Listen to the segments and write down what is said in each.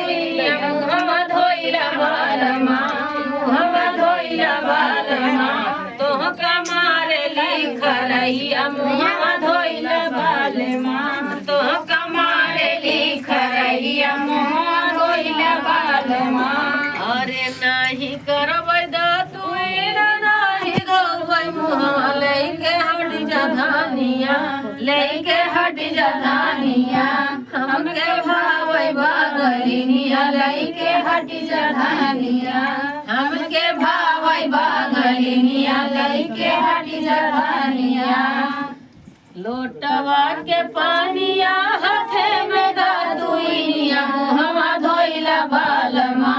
दुनिया मुहवा धोइला बालमा मुहवा धोइला बालमा तोहका मारे लिखरैया मुहवा धोइला बालमा तोहका मारे लिखरैया मुहवा धोइला बालमा अरे नहीं करबै द तुई नहीं धोबै मुहवा लेके हट जा धानिया लेके हट जा धानिया हमके भावै बागलिनिया लेके हट जा धानिया हमके भावै बागलिनिया लेके हट जा धानिया लोटवा के पानिया हाथे में दादुइनिया मुहवा धोइला बालमा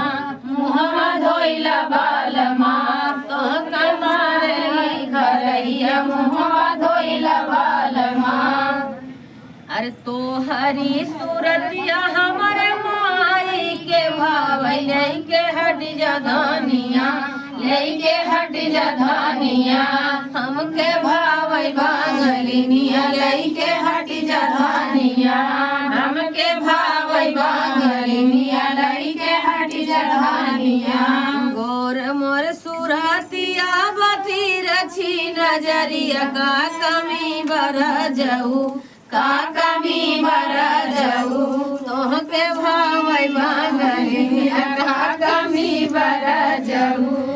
मुहवा धोइला बालमा तोहका मारे लिखरैया मुहवा धोइला बालमा अरे तोहरी सूरतिया हमारे माई के भावै लेके हट जा धानिया लेके हट जा धानिया हमके भावै बांगलिनिया लेके हट जा धानिया हमके भावै बांगलिनिया लेके हट जा धानिया गोर मोर सुरतिया बती रछी नजरिया का कमी बर जाऊ का कमी बर जाऊ तोहके भावै बांगलिनिया का कमी बर जाऊ